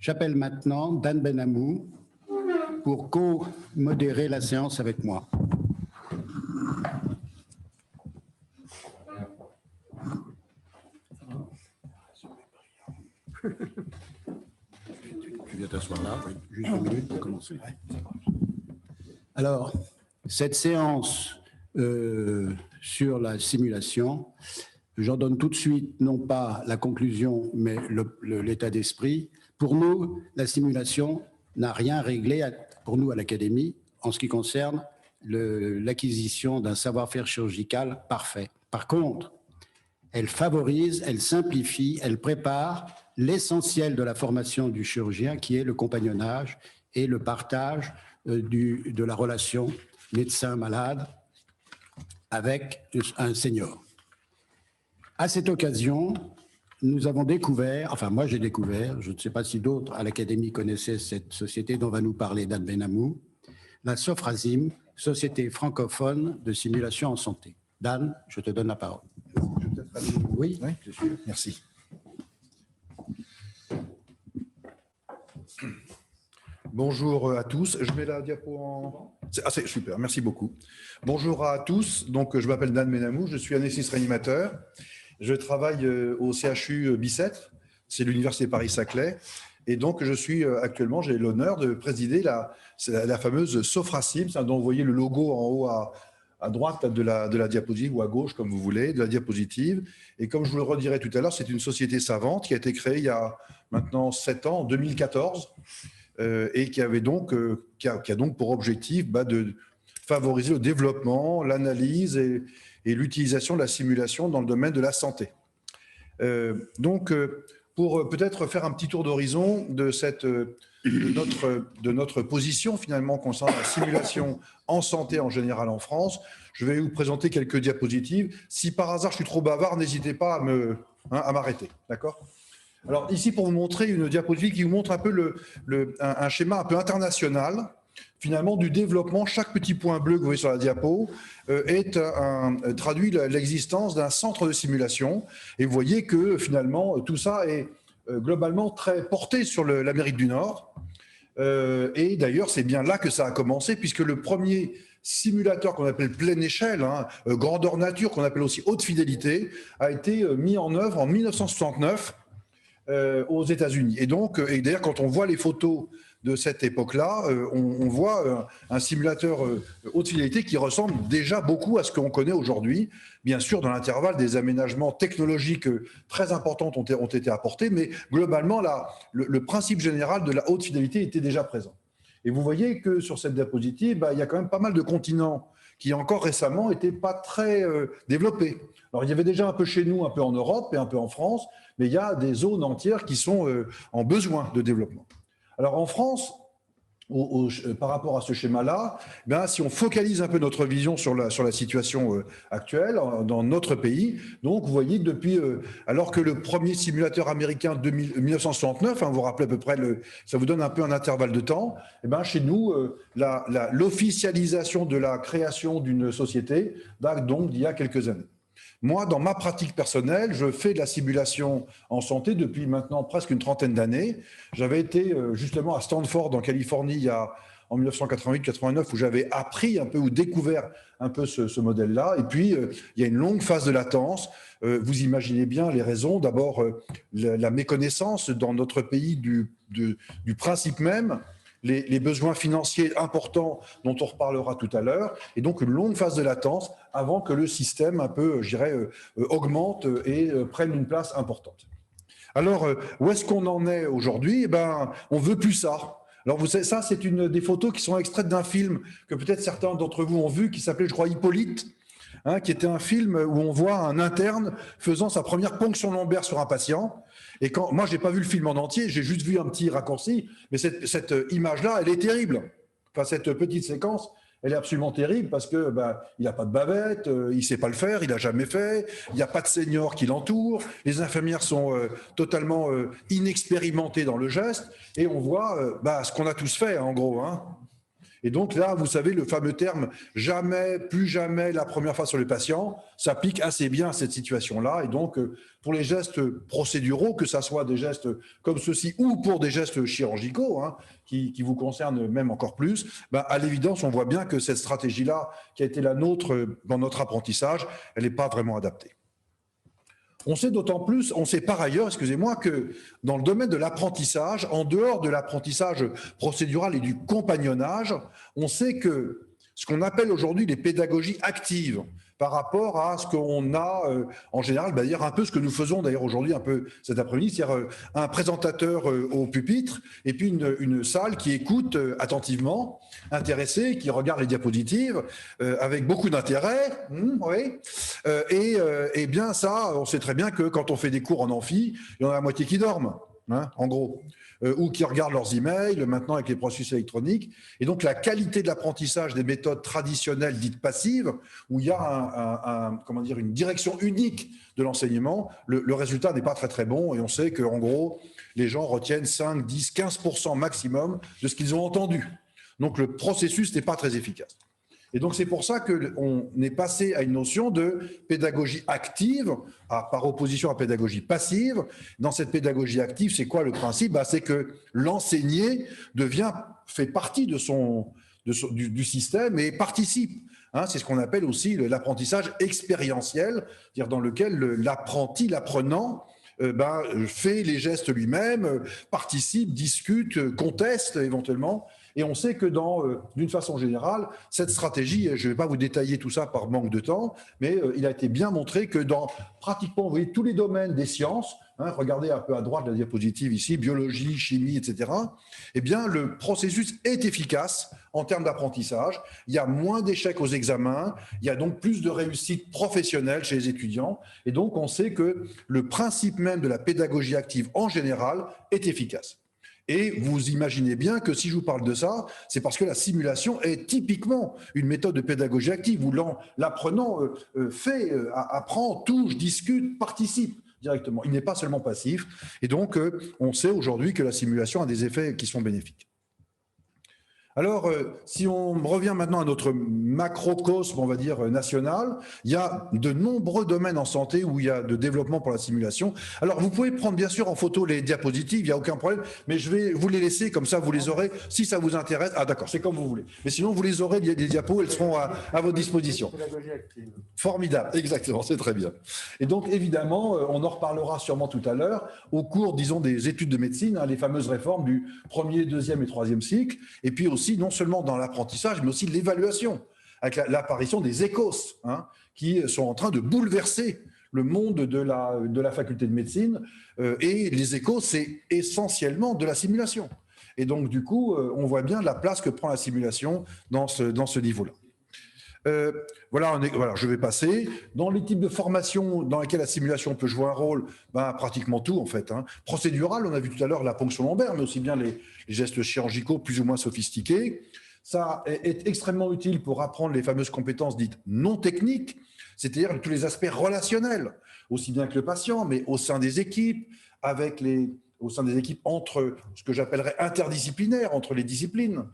J'appelle maintenant Dan Benhamou pour co-modérer la séance avec moi. Tu viens t'asseoir là, juste 2 minutes pour commencer. Alors, cette séance sur la simulation, j'en donne tout de suite, non pas la conclusion, mais l'état d'esprit. Pour nous, la simulation n'a rien réglé, pour nous à l'Académie, en ce qui concerne l'acquisition d'un savoir-faire chirurgical parfait. Par contre, elle favorise, elle simplifie, elle prépare l'essentiel de la formation du chirurgien, qui est le compagnonnage et le partage de la relation médecin-malade avec un senior. À cette occasion, nous avons découvert, enfin moi j'ai découvert, je ne sais pas si d'autres à l'Académie connaissaient cette société dont va nous parler Dan Benhamou, la Sofrasim, société francophone de simulation en santé. Dan, je te donne la parole. Oui, c'est sûr. Merci. Bonjour à tous. Je mets la diapo en... c'est super, merci beaucoup. Bonjour à tous. Donc, je m'appelle Dan Benhamou, je suis anesthésiste réanimateur. Je travaille au CHU Bicêtre, c'est l'Université Paris-Saclay. Et donc, je suis actuellement, j'ai l'honneur de présider la fameuse Sofrasim, dont vous voyez le logo en haut à droite de la diapositive, ou à gauche, comme vous voulez, de la diapositive. Et comme je vous le redirai tout à l'heure, c'est une société savante qui a été créée il y a maintenant 7 ans, en 2014, et qui a donc pour objectif de favoriser le développement, l'analyse et l'utilisation de la simulation dans le domaine de la santé. Pour peut-être faire un petit tour d'horizon de notre position finalement concernant la simulation en santé en général en France, je vais vous présenter quelques diapositives. Si par hasard je suis trop bavard, n'hésitez pas à m'arrêter, d'accord ? Alors ici, pour vous montrer une diapositive qui vous montre un peu un schéma un peu international, finalement, du développement. Chaque petit point bleu que vous voyez sur la diapo traduit l'existence d'un centre de simulation. Et vous voyez que finalement, tout ça est globalement très porté sur l'Amérique du Nord. Et d'ailleurs, c'est bien là que ça a commencé, puisque le premier simulateur qu'on appelle pleine échelle, grandeur nature, qu'on appelle aussi haute fidélité, a été mis en œuvre en 1969 aux États-Unis. Et d'ailleurs, quand on voit les photos de cette époque-là, on voit un simulateur haute fidélité qui ressemble déjà beaucoup à ce qu'on connaît aujourd'hui. Bien sûr, dans l'intervalle, des aménagements technologiques très importants ont été apportés, mais globalement, le principe général de la haute fidélité était déjà présent. Et vous voyez que sur cette diapositive, il y a quand même pas mal de continents qui encore récemment n'étaient pas très développés. Alors, il y avait déjà un peu chez nous, un peu en Europe et un peu en France, mais il y a des zones entières qui sont en besoin de développement. Alors, en France, par rapport à ce schéma-là, si on focalise un peu notre vision sur la situation actuelle dans notre pays, donc vous voyez que depuis, alors que le premier simulateur américain de 1969, vous vous rappelez à peu près, ça vous donne un peu un intervalle de temps, chez nous, l'officialisation de la création d'une société date donc d'il y a quelques années. Moi, dans ma pratique personnelle, je fais de la simulation en santé depuis maintenant presque une trentaine d'années. J'avais été justement à Stanford, en Californie, en 1988-89, où j'avais appris un peu ou découvert un peu ce modèle-là. Et puis, il y a une longue phase de latence. Vous imaginez bien les raisons. D'abord, la méconnaissance dans notre pays du principe même, les besoins financiers importants dont on reparlera tout à l'heure, et donc une longue phase de latence avant que le système un peu, je dirais, augmente et prenne une place importante. Alors, où est-ce qu'on en est aujourd'hui ? On veut plus ça. Alors, vous savez, ça, c'est une des photos qui sont extraites d'un film que peut-être certains d'entre vous ont vu, qui s'appelait, je crois, Hippolyte, qui était un film où on voit un interne faisant sa première ponction lombaire sur un patient. Et moi, je n'ai pas vu le film en entier, j'ai juste vu un petit raccourci, mais cette image-là, elle est terrible. Enfin, cette petite séquence, elle est absolument terrible parce que il n'a pas de bavette, il ne sait pas le faire, il n'a jamais fait, il n'y a pas de senior qui l'entoure, les infirmières sont totalement inexpérimentées dans le geste, et on voit ce qu'on a tous fait, en gros. Et donc là, vous savez, le fameux terme « jamais, plus jamais la première fois sur le patient » s'applique assez bien à cette situation-là. Et donc, pour les gestes procéduraux, que ce soit des gestes comme ceux-ci ou pour des gestes chirurgicaux, hein, qui vous concernent même encore plus, ben, à l'évidence, on voit bien que cette stratégie-là, qui a été la nôtre dans notre apprentissage, elle n'est pas vraiment adaptée. On sait d'autant plus, on sait par ailleurs, excusez-moi, que dans le domaine de l'apprentissage, en dehors de l'apprentissage procédural et du compagnonnage, on sait que ce qu'on appelle aujourd'hui les pédagogies actives, par rapport à ce qu'on a en général, d'ailleurs un peu ce que nous faisons d'ailleurs aujourd'hui un peu cet après-midi, c'est-à-dire un présentateur au pupitre et puis une salle qui écoute attentivement, intéressée, qui regarde les diapositives avec beaucoup d'intérêt. Oui. Et bien ça, on sait très bien que quand on fait des cours en amphi, il y en a la moitié qui dorment, hein, en gros. Ou qui regardent leurs emails, maintenant avec les processus électroniques. Et donc, la qualité de l'apprentissage des méthodes traditionnelles dites passives, où il y a comment dire, une direction unique de l'enseignement, le résultat n'est pas très très bon. Et on sait qu'en gros, les gens retiennent 5, 10, 15% maximum de ce qu'ils ont entendu. Donc, le processus n'est pas très efficace. Et donc, c'est pour ça qu'on est passé à une notion de pédagogie active, par opposition à pédagogie passive. Dans cette pédagogie active, c'est quoi le principe? C'est que l'enseigné fait partie du système et participe. Hein, c'est ce qu'on appelle aussi l'apprentissage expérientiel, c'est-à-dire dans lequel l'apprenant, fait les gestes lui-même, participe, discute, conteste éventuellement. Et on sait que d'une façon générale, cette stratégie, je ne vais pas vous détailler tout ça par manque de temps, mais il a été bien montré que dans pratiquement, vous voyez, tous les domaines des sciences, hein, regardez un peu à droite la diapositive ici, biologie, chimie, etc., eh bien, le processus est efficace en termes d'apprentissage. Il y a moins d'échecs aux examens, il y a donc plus de réussite professionnelle chez les étudiants. Et donc, on sait que le principe même de la pédagogie active en général est efficace. Et vous imaginez bien que si je vous parle de ça, c'est parce que la simulation est typiquement une méthode de pédagogie active où l'apprenant apprend, touche, discute, participe directement. Il n'est pas seulement passif. Et donc, on sait aujourd'hui que la simulation a des effets qui sont bénéfiques. Alors, si on revient maintenant à notre macrocosme, on va dire, national, il y a de nombreux domaines en santé où il y a de développement pour la simulation. Alors, vous pouvez prendre bien sûr en photo les diapositives, il n'y a aucun problème, mais je vais vous les laisser, comme ça vous les aurez, si ça vous intéresse. Ah d'accord, c'est comme vous voulez. Mais sinon, vous les aurez, les diapos, elles seront à votre disposition. Formidable, exactement, c'est très bien. Et donc, évidemment, on en reparlera sûrement tout à l'heure, au cours, disons, des études de médecine, hein, les fameuses réformes du 1er, 2e et 3e cycle, et puis aussi non seulement dans l'apprentissage, mais aussi l'évaluation, avec l'apparition des ECOS, hein, qui sont en train de bouleverser le monde de la faculté de médecine. Et les ECOS, c'est essentiellement de la simulation. Et donc, du coup, on voit bien la place que prend la simulation dans ce niveau-là. Voilà, je vais passer. Dans les types de formations dans lesquelles la simulation peut jouer un rôle, pratiquement tout en fait. Hein. Procédural, on a vu tout à l'heure la ponction lombaire, mais aussi bien les gestes chirurgicaux plus ou moins sophistiqués. Ça est extrêmement utile pour apprendre les fameuses compétences dites non techniques, c'est-à-dire tous les aspects relationnels, aussi bien que le patient, mais au sein des équipes, au sein des équipes entre ce que j'appellerais interdisciplinaires, entre les disciplines,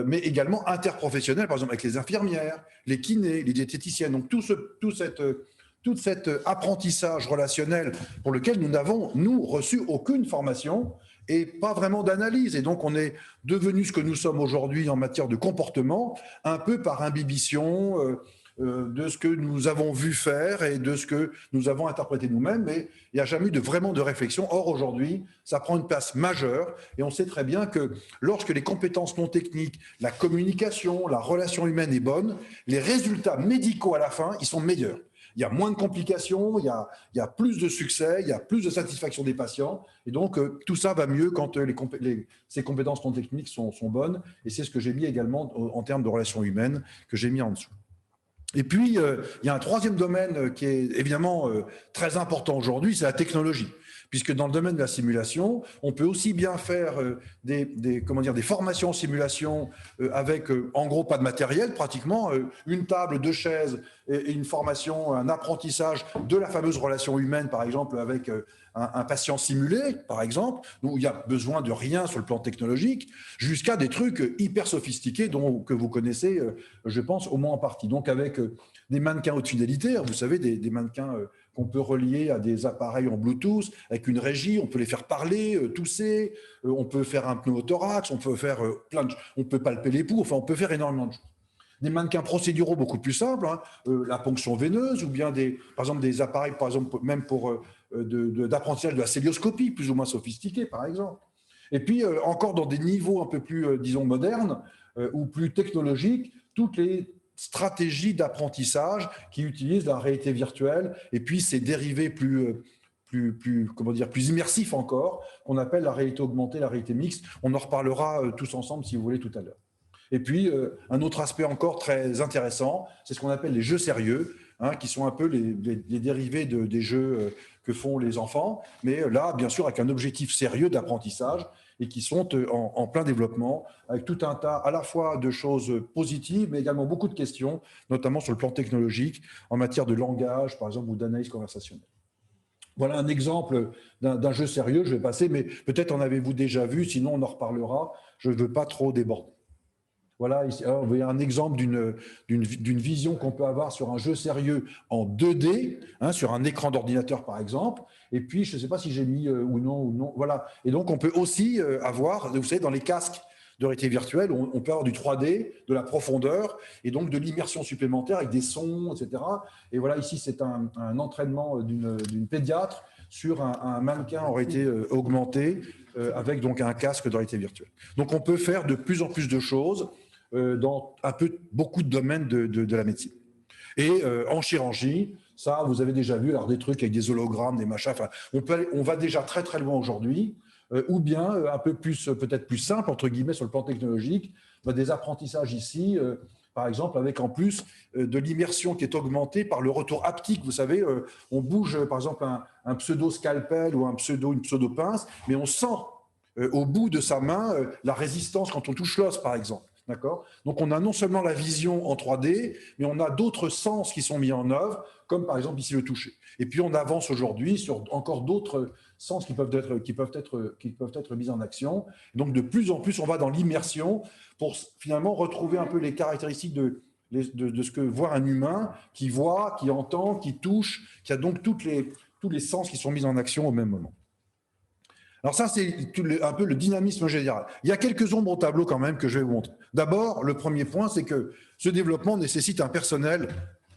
mais également interprofessionnels, par exemple avec les infirmières, les kinés, les diététiciennes. Donc tout cet apprentissage relationnel pour lequel nous n'avons, nous, reçu aucune formation et pas vraiment d'analyse. Et donc on est devenu ce que nous sommes aujourd'hui en matière de comportement, un peu par imbibition de ce que nous avons vu faire et de ce que nous avons interprété nous-mêmes, mais il n'y a jamais eu vraiment de réflexion. Or, aujourd'hui, ça prend une place majeure et on sait très bien que lorsque les compétences non techniques, la communication, la relation humaine est bonne, les résultats médicaux à la fin, ils sont meilleurs. Il y a moins de complications, il y a plus de succès, il y a plus de satisfaction des patients. Et donc, tout ça va mieux quand ces compétences non techniques sont bonnes. Et c'est ce que j'ai mis également en termes de relations humaines, que j'ai mis en dessous. Et puis, il y a un troisième domaine qui est évidemment très important aujourd'hui, c'est la technologie. puisque dans le domaine de la simulation, on peut aussi bien faire des formations en simulation avec, en gros, pas de matériel, pratiquement, une table, deux chaises et une formation, un apprentissage de la fameuse relation humaine, par exemple, avec un patient simulé, par exemple, où il n'y a besoin de rien sur le plan technologique, jusqu'à des trucs hyper sophistiqués que vous connaissez, je pense, au moins en partie. Donc, avec des mannequins haute fidélité, vous savez, des mannequins qu'on peut relier à des appareils en Bluetooth, avec une régie, on peut les faire parler, tousser, on peut faire un pneumothorax, on peut faire on peut palper les poux, enfin, on peut faire énormément de choses. Des mannequins procéduraux beaucoup plus simples, hein, la ponction veineuse, ou bien par exemple des appareils, par exemple, même pour d'apprentissage de la célioscopie, plus ou moins sophistiqués, par exemple. Et puis, encore dans des niveaux un peu plus, disons, modernes ou plus technologiques, toutes les stratégies d'apprentissage qui utilisent la réalité virtuelle et puis ces dérivés plus immersifs encore, qu'on appelle la réalité augmentée, la réalité mixte. On en reparlera tous ensemble, si vous voulez, tout à l'heure. Et puis, un autre aspect encore très intéressant, c'est ce qu'on appelle les jeux sérieux, hein, qui sont un peu les dérivés des jeux que font les enfants, mais là, bien sûr, avec un objectif sérieux d'apprentissage et qui sont en plein développement, avec tout un tas à la fois de choses positives, mais également beaucoup de questions, notamment sur le plan technologique, en matière de langage, par exemple, ou d'analyse conversationnelle. Voilà un exemple d'un jeu sérieux, je vais passer, mais peut-être en avez-vous déjà vu, sinon on en reparlera, je ne veux pas trop déborder. Voilà, ici, alors, vous voyez un exemple d'une vision qu'on peut avoir sur un jeu sérieux en 2D, hein, sur un écran d'ordinateur par exemple. Et puis, je ne sais pas si j'ai mis ou non. Voilà. Et donc, on peut aussi avoir, vous savez, dans les casques de réalité virtuelle, on peut avoir du 3D, de la profondeur et donc de l'immersion supplémentaire avec des sons, etc. Et voilà, ici, c'est un entraînement d'une pédiatre sur un mannequin en réalité augmentée avec donc un casque de réalité virtuelle. Donc, on peut faire de plus en plus de choses dans beaucoup de domaines de la médecine. Et en chirurgie, ça, vous avez déjà vu, alors des trucs avec des hologrammes, des machins, enfin, on va déjà très très loin aujourd'hui, ou bien un peu plus, peut-être plus simple, entre guillemets, sur le plan technologique, des apprentissages ici, par exemple, avec en plus de l'immersion qui est augmentée par le retour haptique. Vous savez, on bouge, par exemple, un pseudo-scalpel ou une pseudo-pince, mais on sent au bout de sa main la résistance quand on touche l'os, par exemple. D'accord ? Donc, on a non seulement la vision en 3D, mais on a d'autres sens qui sont mis en œuvre, comme par exemple ici le toucher. Et puis, on avance aujourd'hui sur encore d'autres sens qui peuvent être mis en action. Donc, de plus en plus, on va dans l'immersion pour finalement retrouver un peu les caractéristiques de ce que voit un humain qui voit, qui entend, qui touche, qui a donc tous les sens qui sont mis en action au même moment. Alors ça, c'est un peu le dynamisme général. Il y a quelques ombres au tableau quand même que je vais vous montrer. D'abord, le premier point, c'est que ce développement nécessite un personnel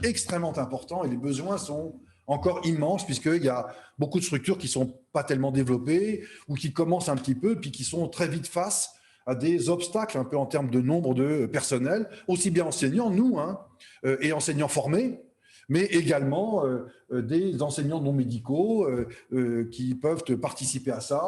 extrêmement important et les besoins sont encore immenses puisqu'il y a beaucoup de structures qui ne sont pas tellement développées ou qui commencent un petit peu puis qui sont très vite face à des obstacles un peu en termes de nombre de personnel, aussi bien enseignants, nous, hein, et enseignants formés, mais également des enseignants non médicaux qui peuvent participer à ça.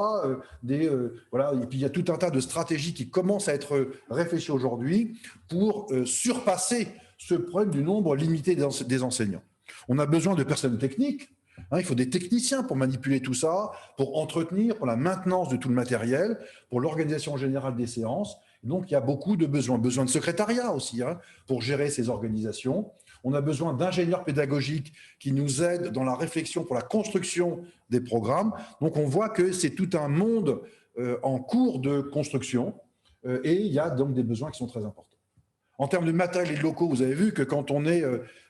Voilà. Et puis, il y a tout un tas de stratégies qui commencent à être réfléchies aujourd'hui pour surpasser ce problème du nombre limité des enseignants. On a besoin de personnes techniques. Hein, il faut des techniciens pour manipuler tout ça, pour entretenir, pour la maintenance de tout le matériel, pour l'organisation générale des séances. Donc, il y a beaucoup de besoins. Besoin de secrétariat aussi, hein, pour gérer ces organisations. On a besoin d'ingénieurs pédagogiques qui nous aident dans la réflexion pour la construction des programmes. Donc, on voit que c'est tout un monde en cours de construction et il y a donc des besoins qui sont très importants. En termes de matériel et de locaux, vous avez vu que quand on est,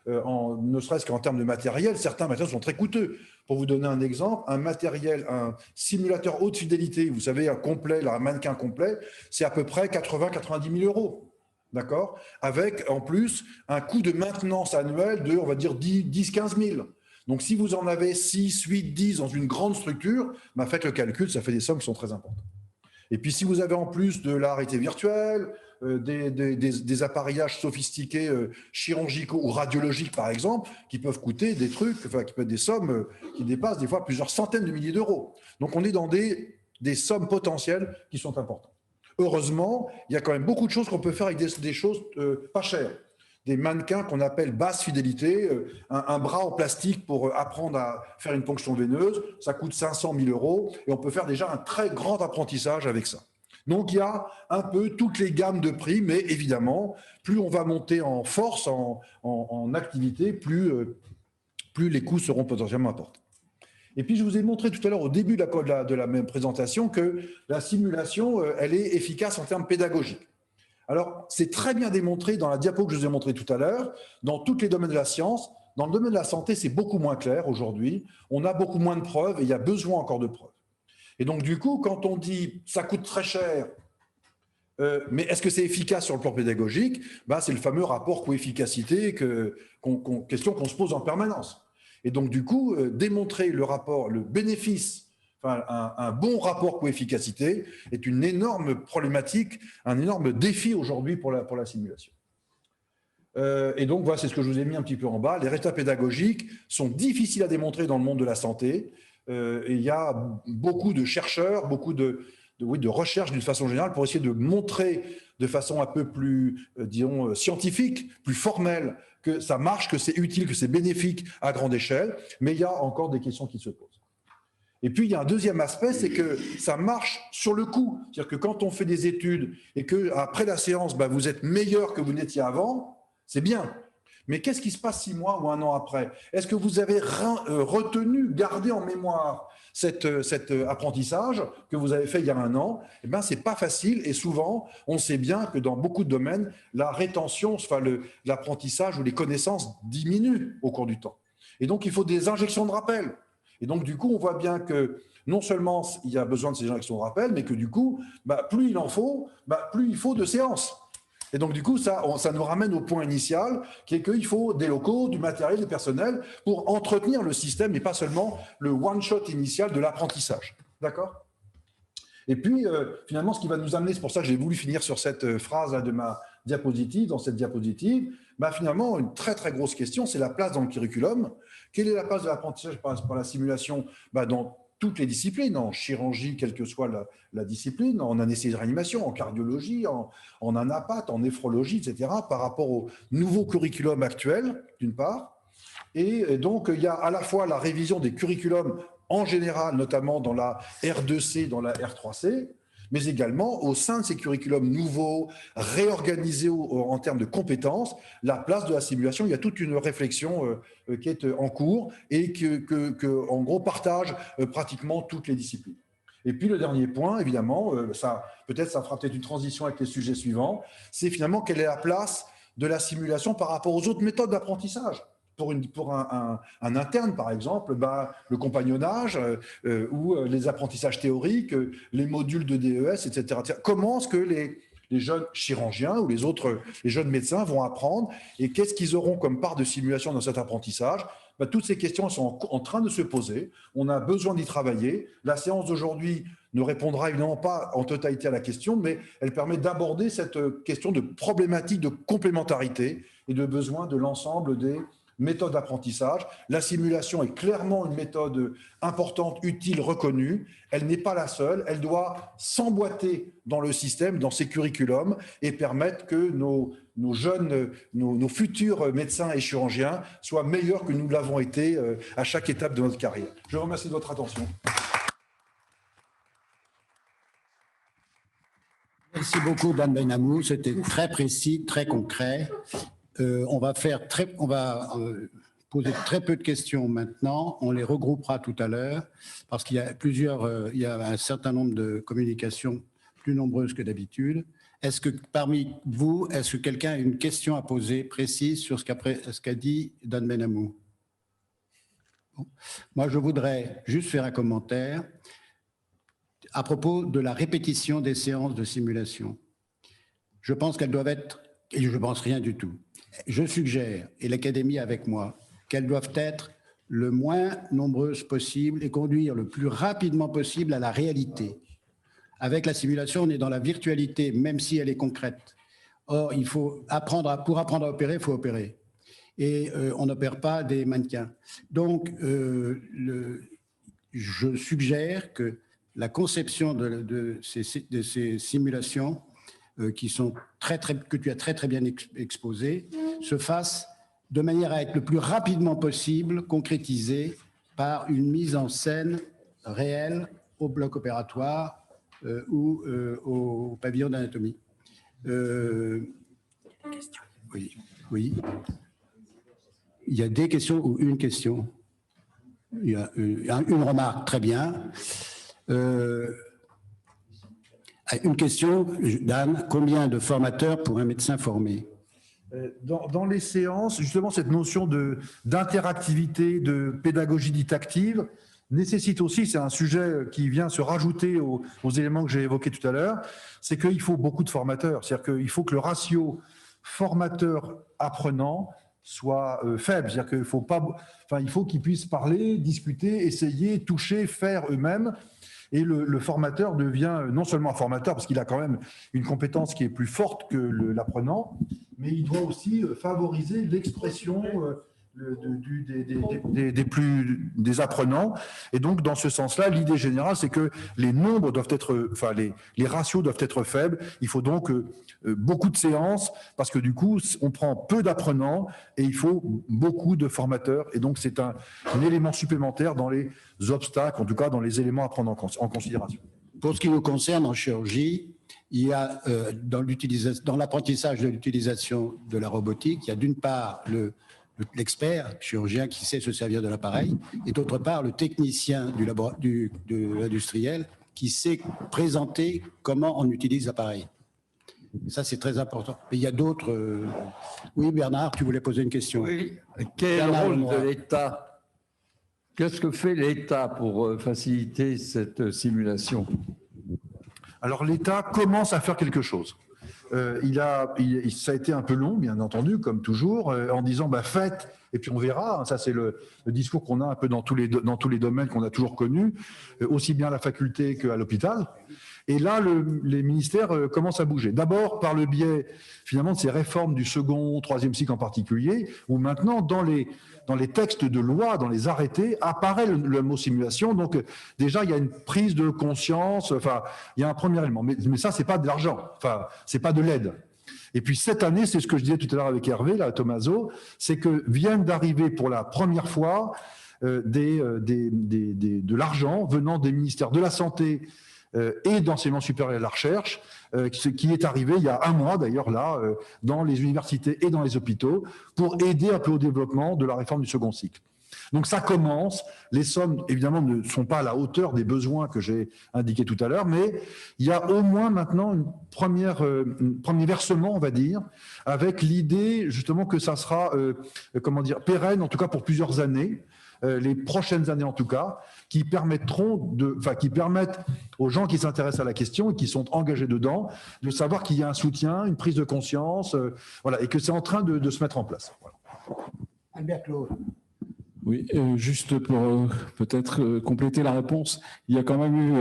ne serait-ce qu'en termes de matériel, certains matériels sont très coûteux. Pour vous donner un exemple, un simulateur haute fidélité, vous savez, un mannequin complet, c'est à peu près 80-90 000 euros. D'accord ? Avec, en plus, un coût de maintenance annuel de, on va dire, 10-15 000. Donc, si vous en avez 6, 8, 10 dans une grande structure, faites le calcul, ça fait des sommes qui sont très importantes. Et puis, si vous avez en plus de la réalité virtuelle, des appareillages sophistiqués chirurgicaux ou radiologiques, par exemple, qui peuvent coûter des trucs, qui peuvent être des sommes qui dépassent des fois plusieurs centaines de milliers d'euros. Donc, on est dans des sommes potentielles qui sont importantes. Heureusement, il y a quand même beaucoup de choses qu'on peut faire avec des choses pas chères. des mannequins qu'on appelle basse fidélité, un bras en plastique pour apprendre à faire une ponction veineuse, ça coûte 500 000 € et on peut faire déjà un très grand apprentissage avec ça. Donc il y a un peu toutes les gammes de prix, mais évidemment, plus on va monter en force, en activité, plus les coûts seront potentiellement importants. Et puis je vous ai montré tout à l'heure au début de la même présentation que la simulation, elle est efficace en termes pédagogiques. Alors, c'est très bien démontré dans la diapo que je vous ai montré tout à l'heure, dans tous les domaines de la science. Dans le domaine de la santé, c'est beaucoup moins clair aujourd'hui. On a beaucoup moins de preuves et il y a besoin encore de preuves. Et donc, du coup, quand on dit « ça coûte très cher », mais est-ce que c'est efficace sur le plan pédagogique? C'est le fameux rapport coût-efficacité, question qu'on se pose en permanence. Et donc, du coup, démontrer le bénéfice, un bon rapport coût-efficacité est une énorme problématique, un énorme défi aujourd'hui pour la simulation. Et donc, voilà, c'est ce que je vous ai mis un petit peu en bas. Les résultats pédagogiques sont difficiles à démontrer dans le monde de la santé. Et il y a beaucoup de chercheurs, beaucoup de recherches d'une façon générale pour essayer de montrer de façon un peu plus, disons, scientifique, plus formelle, que ça marche, que c'est utile, que c'est bénéfique à grande échelle. Mais il y a encore des questions qui se posent. Et puis, il y a un deuxième aspect, c'est que ça marche sur le coup. C'est-à-dire que quand on fait des études et qu'après la séance, vous êtes meilleur que vous n'étiez avant, c'est bien. Mais qu'est-ce qui se passe 6 mois ou 1 an après? Est-ce que vous avez retenu, gardé en mémoire cet apprentissage que vous avez fait il y a 1 an? Eh bien, ce n'est pas facile et souvent, on sait bien que dans beaucoup de domaines, la rétention, l'apprentissage ou les connaissances diminuent au cours du temps. Et donc, il faut des injections de rappel. Et donc, du coup, on voit bien que non seulement il y a besoin de ces injections de rappel, mais que du coup, plus il en faut, plus il faut de séances. Et donc, du coup, ça nous ramène au point initial, qui est qu'il faut des locaux, du matériel, du personnel pour entretenir le système et pas seulement le one-shot initial de l'apprentissage. D'accord? Et puis, finalement, ce qui va nous amener, c'est pour ça que j'ai voulu finir sur cette phrase-là de ma diapositive, dans cette diapositive, finalement, une très, très grosse question, c'est la place dans le curriculum. Quelle est la place de l'apprentissage par la simulation dans toutes les disciplines, en chirurgie, quelle que soit la discipline, en anesthésie-réanimation, en cardiologie, en anapath, en néphrologie, etc., par rapport au nouveau curriculum actuel, d'une part. Et donc, il y a à la fois la révision des curriculums en général, notamment dans la R2C, dans la R3C, mais également au sein de ces curriculums nouveaux, réorganisés en termes de compétences, la place de la simulation. Il y a toute une réflexion qui est en cours et en gros, partage pratiquement toutes les disciplines. Et puis le dernier point, évidemment, ça fera peut-être une transition avec les sujets suivants, c'est finalement quelle est la place de la simulation par rapport aux autres méthodes d'apprentissage. Pour un interne, par exemple, le compagnonnage ou les apprentissages théoriques, les modules de DES, etc. Comment est-ce que les jeunes chirurgiens ou les jeunes médecins vont apprendre et qu'est-ce qu'ils auront comme part de simulation dans cet apprentissage? Toutes ces questions sont en train de se poser. On a besoin d'y travailler. La séance d'aujourd'hui ne répondra évidemment pas en totalité à la question, mais elle permet d'aborder cette question de problématique de complémentarité et de besoin de l'ensemble des méthode d'apprentissage. La simulation est clairement une méthode importante, utile, reconnue. Elle n'est pas la seule. Elle doit s'emboîter dans le système, dans ses curriculums et permettre que nos jeunes, nos futurs médecins et chirurgiens soient meilleurs que nous l'avons été à chaque étape de notre carrière. Je vous remercie de votre attention. Merci beaucoup, Dan Benhamou. C'était très précis, très concret. On va poser très peu de questions maintenant. On les regroupera tout à l'heure parce qu'il y a il y a un certain nombre de communications plus nombreuses que d'habitude. Est-ce que parmi vous, est-ce que quelqu'un a une question à poser précise sur ce qu'a dit Dan Benhamou? Bon. Moi, je voudrais juste faire un commentaire à propos de la répétition des séances de simulation. Je pense qu'elles doivent être, et je ne pense rien du tout, je suggère, et l'Académie avec moi, qu'elles doivent être le moins nombreuses possible et conduire le plus rapidement possible à la réalité. Avec la simulation, on est dans la virtualité, même si elle est concrète. Or, il faut pour apprendre à opérer, il faut opérer. Et on n'opère pas des mannequins. Donc, je suggère que la conception de ces simulations que tu as très bien exposées se fasse de manière à être le plus rapidement possible concrétisée par une mise en scène réelle au bloc opératoire ou au pavillon d'anatomie. Oui, oui. Il y a des questions ou une question? Il y a une remarque, très bien. Une question, Dan, combien de formateurs pour un médecin formé? Dans les séances, justement, cette notion d'interactivité, de pédagogie dite active, nécessite aussi, c'est un sujet qui vient se rajouter aux éléments que j'ai évoqués tout à l'heure, c'est qu'il faut beaucoup de formateurs. C'est-à-dire qu'il faut que le ratio formateur-apprenant soit faible. C'est-à-dire qu'il faut pas, enfin, il faut qu'ils puissent parler, discuter, essayer, toucher, faire eux-mêmes. Et le formateur devient non seulement un formateur, parce qu'il a quand même une compétence qui est plus forte que l'apprenant, mais il doit aussi favoriser l'expression des apprenants. Et donc, dans ce sens-là, l'idée générale, c'est que les nombres doivent être, enfin, les ratios doivent être faibles. Il faut donc beaucoup de séances, parce que du coup, on prend peu d'apprenants et il faut beaucoup de formateurs. Et donc, c'est un élément supplémentaire dans les obstacles, en tout cas dans les éléments à prendre en considération. Pour ce qui nous concerne en chirurgie, il y a dans l'apprentissage de l'utilisation de la robotique, il y a d'une part l'expert chirurgien qui sait se servir de l'appareil et d'autre part le technicien de l'industriel qui sait présenter comment on utilise l'appareil. Ça, c'est très important. Mais il y a d'autres... Oui, Bernard, tu voulais poser une question. Oui. Quel est le rôle de l'État? Qu'est-ce que fait l'État pour faciliter cette simulation? Alors, l'État commence à faire quelque chose. Ça a été un peu long, bien entendu, comme toujours, en disant bah, faites et puis on verra. Ça, c'est le discours qu'on a un peu dans tous les domaines qu'on a toujours connus, aussi bien à la faculté qu'à l'hôpital. Et là, les ministères commencent à bouger. D'abord, par le biais, finalement, de ces réformes du second, troisième cycle en particulier, où maintenant, dans les textes de loi, dans les arrêtés, apparaît le mot simulation. Donc, déjà, il y a une prise de conscience. Enfin, il y a un premier élément. Mais ça, c'est pas de l'argent. Enfin, c'est pas de l'aide. Et puis, cette année, c'est ce que je disais tout à l'heure avec Hervé, là, à Tommaso, c'est que viennent d'arriver pour la première fois de l'argent venant des ministères de la Santé et d'enseignement supérieur et de la recherche, ce qui est arrivé il y a un mois d'ailleurs là, dans les universités et dans les hôpitaux, pour aider un peu au développement de la réforme du second cycle. Donc ça commence, les sommes évidemment ne sont pas à la hauteur des besoins que j'ai indiqués tout à l'heure, mais il y a au moins maintenant un premier versement, on va dire, avec l'idée justement que ça sera pérenne, en tout cas pour plusieurs années, les prochaines années en tout cas, qui permettent aux gens qui s'intéressent à la question et qui sont engagés dedans, de savoir qu'il y a un soutien, une prise de conscience, voilà, et que c'est en train de se mettre en place. Voilà. Albert Claude. Oui, juste pour peut-être compléter la réponse, il y a quand même eu,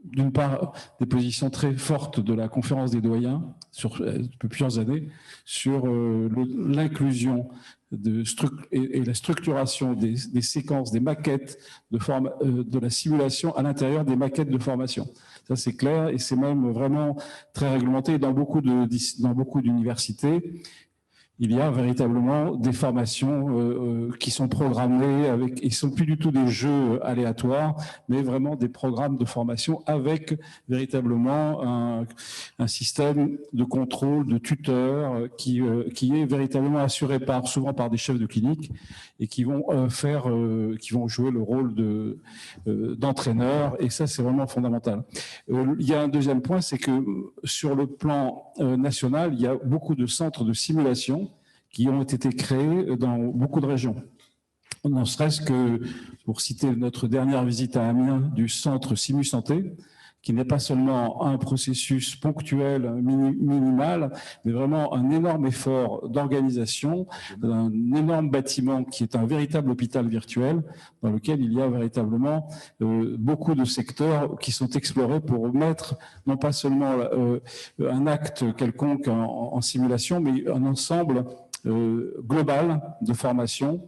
d'une part, des positions très fortes de la conférence des doyens depuis plusieurs années sur l'inclusion et la structuration des séquences, des maquettes de la simulation à l'intérieur des maquettes de formation. Ça, c'est clair et c'est même vraiment très réglementé dans beaucoup d'universités. Il y a véritablement des formations qui sont programmées ils ne sont plus du tout des jeux aléatoires, mais vraiment des programmes de formation avec véritablement un système de contrôle, de tuteurs qui est véritablement assuré souvent par des chefs de clinique et qui vont jouer le rôle d'entraîneur. Et ça, c'est vraiment fondamental. Il y a un deuxième point, c'est que sur le plan national, il y a beaucoup de centres de simulation qui ont été créés dans beaucoup de régions. Ne serait-ce que, pour citer notre dernière visite à Amiens, du centre Simu Santé, qui n'est pas seulement un processus ponctuel, minimal, mais vraiment un énorme effort d'organisation, un énorme bâtiment qui est un véritable hôpital virtuel, dans lequel il y a véritablement beaucoup de secteurs qui sont explorés pour mettre non pas seulement un acte quelconque en simulation, mais un ensemble global de formation,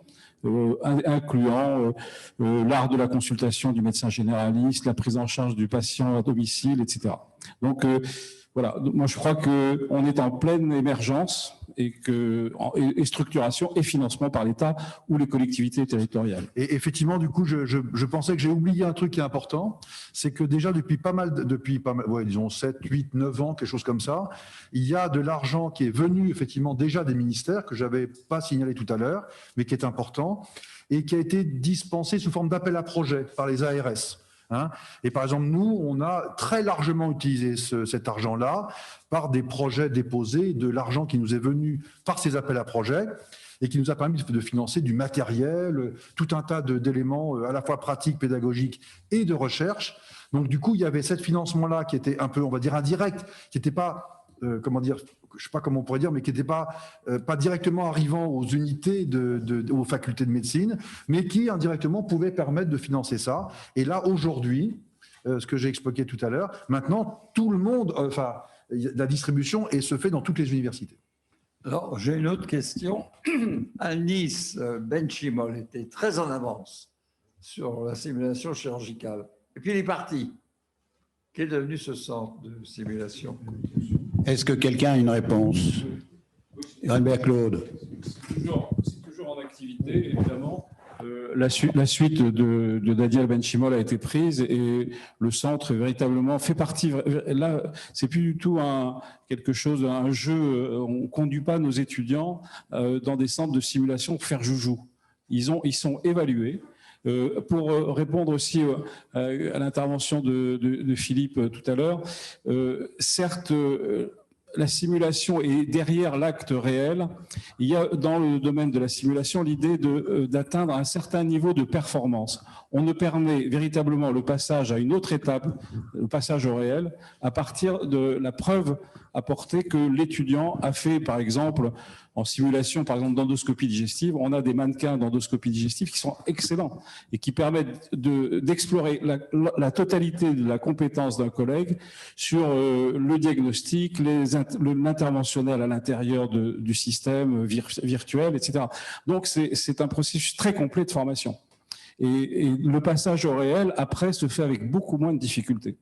incluant l'art de la consultation du médecin généraliste, la prise en charge du patient à domicile, etc. Donc voilà, moi je crois qu'on est en pleine émergence et structuration et financement par l'État ou les collectivités territoriales. Et effectivement, du coup, je pensais que j'ai oublié un truc qui est important, c'est que déjà depuis pas mal, ouais, disons 7, 8, 9 ans, quelque chose comme ça, il y a de l'argent qui est venu effectivement déjà des ministères, que j'avais pas signalé tout à l'heure, mais qui est important, et qui a été dispensé sous forme d'appel à projet par les ARS. Hein. Et par exemple, nous, on a très largement utilisé cet argent-là par des projets déposés, de l'argent qui nous est venu par ces appels à projets et qui nous a permis de financer du matériel, tout un tas d'éléments à la fois pratiques, pédagogiques et de recherche. Donc du coup, il y avait ce financement-là qui était un peu, on va dire, indirect, qui n'était pas, comment dire, je ne sais pas comment on pourrait dire, mais qui n'était pas directement arrivant aux unités, aux facultés de médecine, mais qui indirectement pouvait permettre de financer ça. Et là, aujourd'hui, ce que j'ai expliqué tout à l'heure, maintenant, tout le monde, la distribution se fait dans toutes les universités. Alors, j'ai une autre question. À Nice, Benchimol était très en avance sur la simulation chirurgicale. Et puis il est parti. Qu'est devenu ce centre de simulation? Est-ce que quelqu'un a une réponse? Albert Claude. C'est toujours en activité, évidemment. La suite de Dadiel Benchimol a été prise et le centre est véritablement fait partie. Là, c'est plus du tout quelque chose, un jeu. On ne conduit pas nos étudiants dans des centres de simulation pour faire joujou. Ils sont évalués. Pour répondre aussi à l'intervention de Philippe tout à l'heure, certes, la simulation est derrière l'acte réel. Il y a dans le domaine de la simulation l'idée d'atteindre un certain niveau de performance. On ne permet véritablement le passage à une autre étape, le passage au réel, à partir de la preuve apportée que l'étudiant a fait, par exemple, en simulation, par exemple, d'endoscopie digestive. On a des mannequins d'endoscopie digestive qui sont excellents et qui permettent d'explorer la totalité de la compétence d'un collègue sur le diagnostic, l'interventionnel à l'intérieur du système virtuel, etc. Donc, c'est un processus très complet de formation. Et le passage au réel, après, se fait avec beaucoup moins de difficultés.